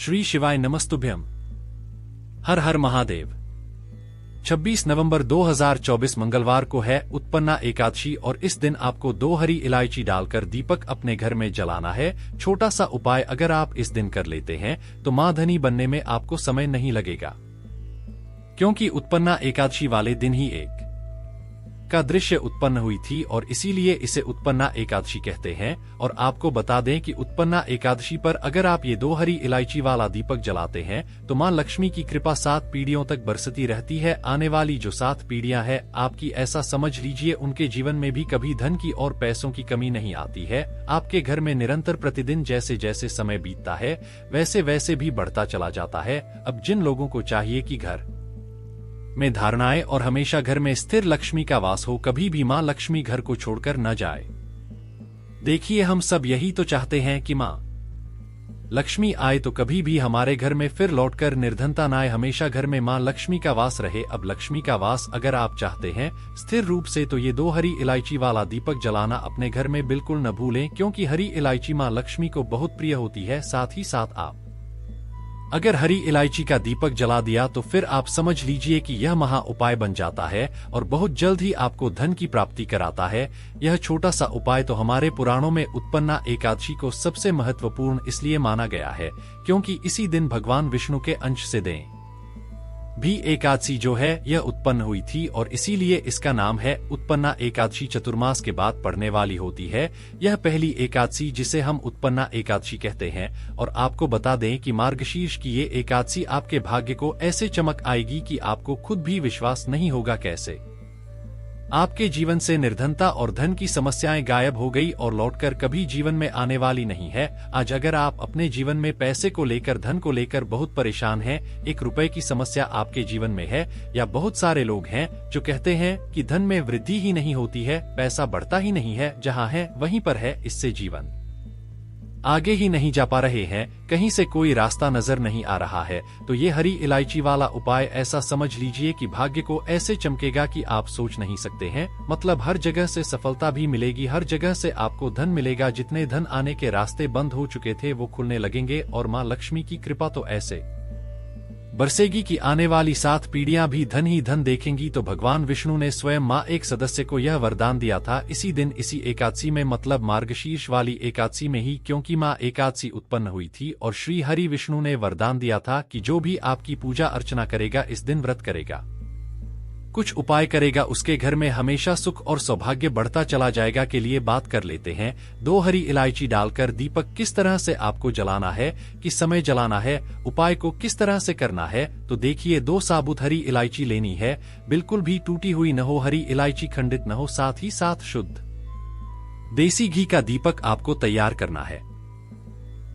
श्री शिवाय नमस्तुभ्यम। हर हर महादेव। 26 नवंबर 2024 मंगलवार को है उत्पन्ना एकादशी और इस दिन आपको 2 हरी इलायची डालकर दीपक अपने घर में जलाना है। छोटा सा उपाय अगर आप इस दिन कर लेते हैं तो मां धनी बनने में आपको समय नहीं लगेगा, क्योंकि उत्पन्ना एकादशी वाले दिन ही एक का दृश्य उत्पन्न हुई थी और इसीलिए इसे उत्पन्ना एकादशी कहते हैं। और आपको बता दें कि उत्पन्ना एकादशी पर अगर आप ये 2 हरी इलायची वाला दीपक जलाते हैं तो मां लक्ष्मी की कृपा 7 पीढ़ियों तक बरसती रहती है। आने वाली जो 7 पीढ़ियां हैं आपकी, ऐसा समझ लीजिए उनके जीवन में भी कभी धन की और पैसों की कमी नहीं आती है। आपके घर में निरंतर प्रतिदिन जैसे जैसे समय बीतता है वैसे वैसे भी बढ़ता चला जाता है। अब जिन लोगों को चाहिए कि घर में धारणाएं और हमेशा घर में स्थिर लक्ष्मी का वास हो, कभी भी मां लक्ष्मी घर को छोड़कर न जाए। देखिए, हम सब यही तो चाहते हैं कि मां लक्ष्मी आए तो कभी भी हमारे घर में फिर लौटकर निर्धनता न आए, हमेशा घर में मां लक्ष्मी का वास रहे। अब लक्ष्मी का वास अगर आप चाहते हैं स्थिर रूप से तो ये 2 हरी इलायची वाला दीपक जलाना अपने घर में बिल्कुल न भूलें, क्योंकि हरी इलायची मां लक्ष्मी को बहुत प्रिय होती है। साथ ही साथ आप अगर हरी इलायची का दीपक जला दिया तो फिर आप समझ लीजिए कि यह महा उपाय बन जाता है और बहुत जल्द ही आपको धन की प्राप्ति कराता है। यह छोटा सा उपाय तो हमारे पुराणों में उत्पन्ना एकादशी को सबसे महत्वपूर्ण इसलिए माना गया है क्योंकि इसी दिन भगवान विष्णु के अंश से दें भी एकादशी जो है यह उत्पन्न हुई थी और इसीलिए इसका नाम है उत्पन्ना एकादशी। चतुर्मास के बाद पड़ने वाली होती है यह पहली एकादशी जिसे हम उत्पन्ना एकादशी कहते हैं। और आपको बता दें कि मार्गशीर्ष की ये एकादशी आपके भाग्य को ऐसे चमक आएगी कि आपको खुद भी विश्वास नहीं होगा कैसे आपके जीवन से निर्धनता और धन की समस्याएं गायब हो गई और लौटकर कभी जीवन में आने वाली नहीं है। आज अगर आप अपने जीवन में पैसे को लेकर, धन को लेकर बहुत परेशान हैं, 1 रुपए की समस्या आपके जीवन में है, या बहुत सारे लोग हैं जो कहते हैं कि धन में वृद्धि ही नहीं होती है, पैसा बढ़ता ही नहीं है, जहां है वहीं पर है, इससे जीवन आगे ही नहीं जा पा रहे हैं, कहीं से कोई रास्ता नजर नहीं आ रहा है, तो ये हरी इलायची वाला उपाय ऐसा समझ लीजिए कि भाग्य को ऐसे चमकेगा कि आप सोच नहीं सकते हैं। मतलब हर जगह से सफलता भी मिलेगी, हर जगह से आपको धन मिलेगा, जितने धन आने के रास्ते बंद हो चुके थे वो खुलने लगेंगे और मां लक्ष्मी की कृपा तो ऐसे बरसेगी कि आने वाली 7 पीढ़ियां भी धन ही धन देखेंगी। तो भगवान विष्णु ने स्वयं मां एक सदस्य को यह वरदान दिया था इसी दिन, इसी एकादशी में, मतलब मार्गशीर्ष वाली एकादशी में ही, क्योंकि मां एकादशी उत्पन्न हुई थी और श्री हरि विष्णु ने वरदान दिया था कि जो भी आपकी पूजा अर्चना करेगा, इस दिन व्रत करेगा, कुछ उपाय करेगा, उसके घर में हमेशा सुख और सौभाग्य बढ़ता चला जाएगा। के लिए बात कर लेते हैं 2 हरी इलायची डालकर दीपक किस तरह से आपको जलाना है, किस समय जलाना है, उपाय को किस तरह से करना है। तो देखिए, 2 साबुत हरी इलायची लेनी है, बिल्कुल भी टूटी हुई न हो, हरी इलायची खंडित न हो, साथ ही साथ शुद्ध देसी घी का दीपक आपको तैयार करना है।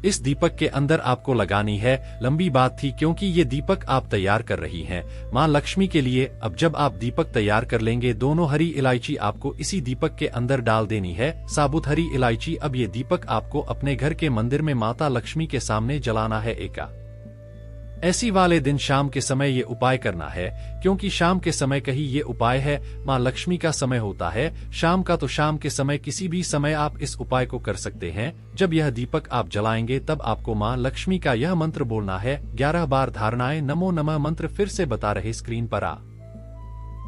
इस दीपक के अंदर आपको लगानी है, लंबी बात थी क्योंकि ये दीपक आप तैयार कर रही हैं मां लक्ष्मी के लिए। अब जब आप दीपक तैयार कर लेंगे, दोनों हरी इलायची आपको इसी दीपक के अंदर डाल देनी है, साबुत हरी इलायची। अब ये दीपक आपको अपने घर के मंदिर में माता लक्ष्मी के सामने जलाना है। ऐसी वाले दिन शाम के समय ये उपाय करना है, क्योंकि शाम के समय कहीं ये उपाय है, मां लक्ष्मी का समय होता है शाम का, तो शाम के समय किसी भी समय आप इस उपाय को कर सकते हैं। जब यह दीपक आप जलाएंगे तब आपको मां लक्ष्मी का यह मंत्र बोलना है 11 बार। धारणाएं नमो नमः मंत्र फिर से बता रहे स्क्रीन पर आ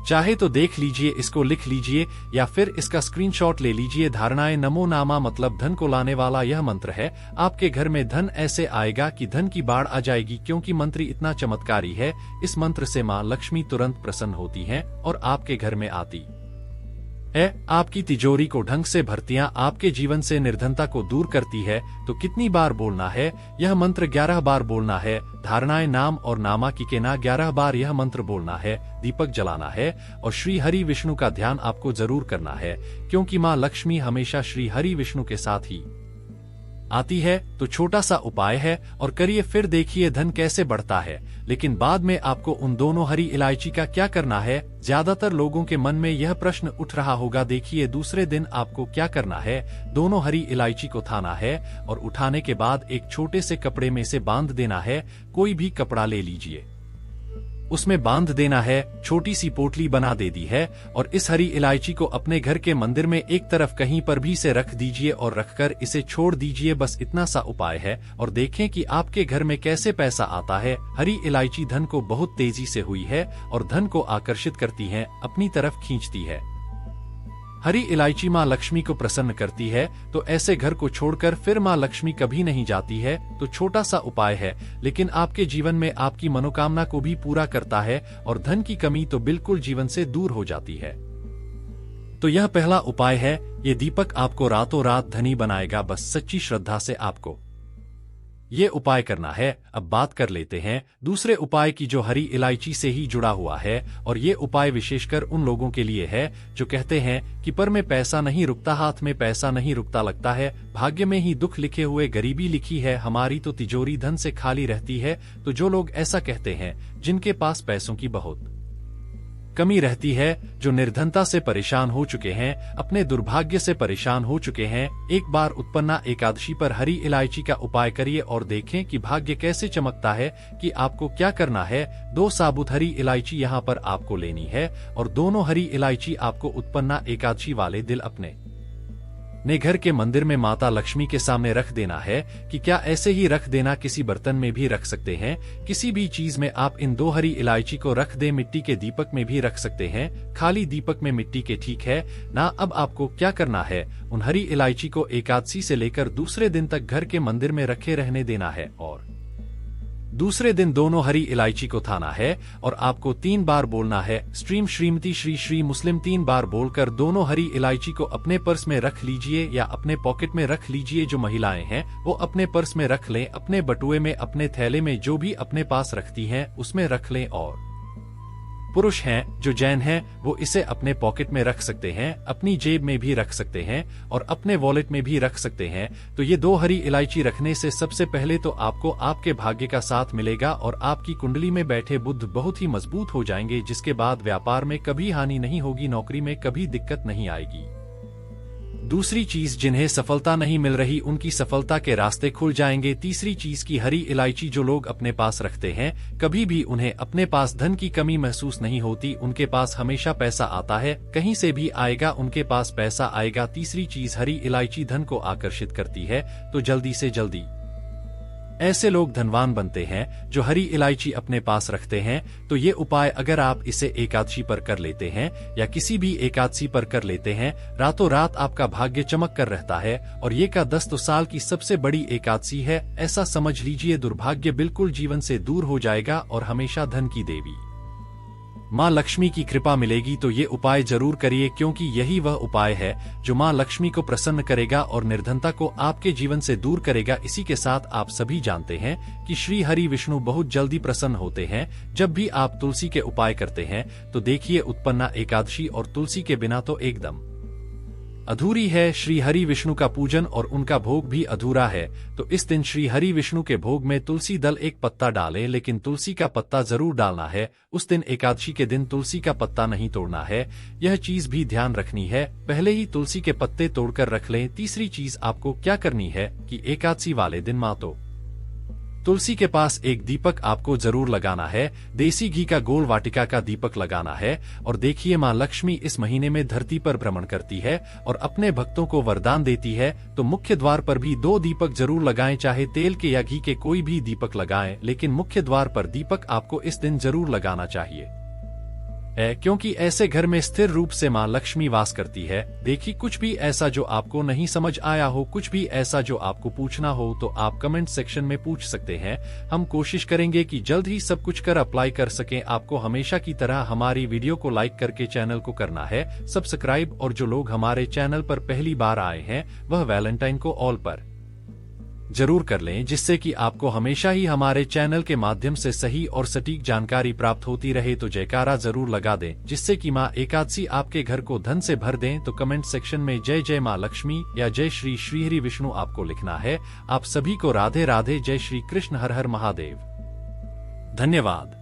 चाहे तो देख लीजिए, इसको लिख लीजिए या फिर इसका स्क्रीनशॉट ले लीजिए। धारणाएं नमो नामा मतलब धन को लाने वाला यह मंत्र है। आपके घर में धन ऐसे आएगा कि धन की बाढ़ आ जाएगी, क्योंकि मंत्र इतना चमत्कारी है। इस मंत्र से मां लक्ष्मी तुरंत प्रसन्न होती हैं और आपके घर में आती है, आपकी तिजोरी को ढंग से भरतियां, आपके जीवन से निर्धनता को दूर करती है। तो कितनी बार बोलना है यह मंत्र? 11 बार बोलना है। धारणाएं नाम और नामा की के ना 11 बार यह मंत्र बोलना है, दीपक जलाना है और श्री हरि विष्णु का ध्यान आपको जरूर करना है, क्योंकि मां लक्ष्मी हमेशा श्री हरि विष्णु के साथ ही आती है। तो छोटा सा उपाय है और करिए, फिर देखिए धन कैसे बढ़ता है। लेकिन बाद में आपको उन दोनों हरी इलायची का क्या करना है? ज्यादातर लोगों के मन में यह प्रश्न उठ रहा होगा। देखिए, दूसरे दिन आपको क्या करना है, दोनों हरी इलायची को उठाना है और उठाने के बाद एक छोटे से कपड़े में से बांध देना है। कोई भी कपड़ा ले लीजिए, उसमें बांध देना है, छोटी सी पोटली बना दे दी है और इस हरी इलायची को अपने घर के मंदिर में एक तरफ कहीं पर भी से रख दीजिए और रखकर इसे छोड़ दीजिए। बस इतना सा उपाय है और देखें कि आपके घर में कैसे पैसा आता है। हरी इलायची धन को बहुत तेजी से हुई है और धन को आकर्षित करती है, अपनी तरफ खींचती है। हरी इलायची माँ लक्ष्मी को प्रसन्न करती है, तो ऐसे घर को छोड़कर फिर माँ लक्ष्मी कभी नहीं जाती है। तो छोटा सा उपाय है, लेकिन आपके जीवन में आपकी मनोकामना को भी पूरा करता है और धन की कमी तो बिल्कुल जीवन से दूर हो जाती है। तो यह पहला उपाय है। ये दीपक आपको रातों रात धनी बनाएगा। बस सच्ची श्रद्धा से आपको ये उपाय करना है। अब बात कर लेते हैं दूसरे उपाय की, जो हरी इलायची से ही जुड़ा हुआ है। और ये उपाय विशेषकर उन लोगों के लिए है जो कहते हैं कि पर में पैसा नहीं रुकता, हाथ में पैसा नहीं रुकता, लगता है भाग्य में ही दुख लिखे हुए, गरीबी लिखी है, हमारी तो तिजोरी धन से खाली रहती है। तो जो लोग ऐसा कहते हैं, जिनके पास पैसों की बहुत कमी रहती है, जो निर्धनता से परेशान हो चुके हैं, अपने दुर्भाग्य से परेशान हो चुके हैं, एक बार उत्पन्ना एकादशी पर हरी इलायची का उपाय करिए और देखें कि भाग्य कैसे चमकता है। कि आपको क्या करना है, 2 साबुत हरी इलायची यहाँ पर आपको लेनी है और दोनों हरी इलायची आपको उत्पन्ना एकादशी वाले दिन अपने घर के मंदिर में माता लक्ष्मी के सामने रख देना है। कि क्या ऐसे ही रख देना, किसी बर्तन में भी रख सकते हैं, किसी भी चीज में आप इन 2 हरी इलायची को रख दें। मिट्टी के दीपक में भी रख सकते हैं, खाली दीपक में मिट्टी के, ठीक है ना। अब आपको क्या करना है, उन हरी इलायची को एकादशी से लेकर दूसरे दिन तक घर के मंदिर में रखे रहने देना है और दूसरे दिन दोनों हरी इलायची को थाना है और आपको 3 बार बोलना है श्रीम श्रीमती श्री श्री मुस्लिम। 3 बार बोलकर दोनों हरी इलायची को अपने पर्स में रख लीजिए या अपने पॉकेट में रख लीजिए। जो महिलाएं हैं वो अपने पर्स में रख लें, अपने बटुए में, अपने थैले में, जो भी अपने पास रखती हैं उसमें रख लें। और पुरुष हैं जो जैन हैं वो इसे अपने पॉकेट में रख सकते हैं, अपनी जेब में भी रख सकते हैं और अपने वॉलेट में भी रख सकते हैं। तो ये 2 हरी इलायची रखने से सबसे पहले तो आपको आपके भाग्य का साथ मिलेगा और आपकी कुंडली में बैठे बुध बहुत ही मजबूत हो जाएंगे, जिसके बाद व्यापार में कभी हानि नहीं होगी, नौकरी में कभी दिक्कत नहीं आएगी। दूसरी चीज, जिन्हें सफलता नहीं मिल रही उनकी सफलता के रास्ते खुल जाएंगे। तीसरी चीज की हरी इलायची जो लोग अपने पास रखते हैं, कभी भी उन्हें अपने पास धन की कमी महसूस नहीं होती, उनके पास हमेशा पैसा आता है, कहीं से भी आएगा उनके पास पैसा आएगा। तीसरी चीज, हरी इलायची धन को आकर्षित करती है, तो जल्दी से जल्दी ऐसे लोग धनवान बनते हैं जो हरी इलायची अपने पास रखते हैं। तो ये उपाय अगर आप इसे एकादशी पर कर लेते हैं या किसी भी एकादशी पर कर लेते हैं, रातों रात आपका भाग्य चमक कर रहता है। और ये का 10 साल की सबसे बड़ी एकादशी है, ऐसा समझ लीजिए। दुर्भाग्य बिल्कुल जीवन से दूर हो जाएगा और हमेशा धन की देवी माँ लक्ष्मी की कृपा मिलेगी। तो ये उपाय जरूर करिए, क्योंकि यही वह उपाय है जो माँ लक्ष्मी को प्रसन्न करेगा और निर्धनता को आपके जीवन से दूर करेगा। इसी के साथ आप सभी जानते हैं कि श्री हरि विष्णु बहुत जल्दी प्रसन्न होते हैं जब भी आप तुलसी के उपाय करते हैं। तो देखिए, उत्पन्ना एकादशी और तुलसी के बिना तो एकदम अधूरी है। श्री हरि विष्णु का पूजन और उनका भोग भी अधूरा है। तो इस दिन श्री हरि विष्णु के भोग में तुलसी दल 1 पत्ता डालें, लेकिन तुलसी का पत्ता जरूर डालना है। उस दिन एकादशी के दिन तुलसी का पत्ता नहीं तोड़ना है, यह चीज भी ध्यान रखनी है। पहले ही तुलसी के पत्ते तोड़कर रख लें। तीसरी चीज आपको क्या करनी है कि एकादशी वाले दिन मातो तुलसी के पास एक दीपक आपको जरूर लगाना है। देसी घी का गोल वाटिका का दीपक लगाना है। और देखिए, माँ लक्ष्मी इस महीने में धरती पर भ्रमण करती है और अपने भक्तों को वरदान देती है। तो मुख्य द्वार पर भी 2 दीपक जरूर लगाएं, चाहे तेल के या घी के कोई भी दीपक लगाएं, लेकिन मुख्य द्वार पर दीपक आपको इस दिन जरूर लगाना चाहिए, क्योंकि ऐसे घर में स्थिर रूप से माँ लक्ष्मी वास करती है। देखिए, कुछ भी ऐसा जो आपको नहीं समझ आया हो, कुछ भी ऐसा जो आपको पूछना हो, तो आप कमेंट सेक्शन में पूछ सकते हैं। हम कोशिश करेंगे कि जल्द ही सब कुछ कर अप्लाई कर सकें। आपको हमेशा की तरह हमारी वीडियो को लाइक करके चैनल को करना है सब्सक्राइब, और जो लोग हमारे चैनल पर पहली बार आए हैं वह वैलेंटाइन को ऑल पर जरूर कर लें, जिससे कि आपको हमेशा ही हमारे चैनल के माध्यम से सही और सटीक जानकारी प्राप्त होती रहे। तो जयकारा जरूर लगा दें, जिससे कि माँ एकादशी आपके घर को धन से भर दें। तो कमेंट सेक्शन में जय जय माँ लक्ष्मी या जय श्री श्रीहरि विष्णु आपको लिखना है। आप सभी को राधे राधे, जय श्री कृष्ण, हर हर महादेव। धन्यवाद।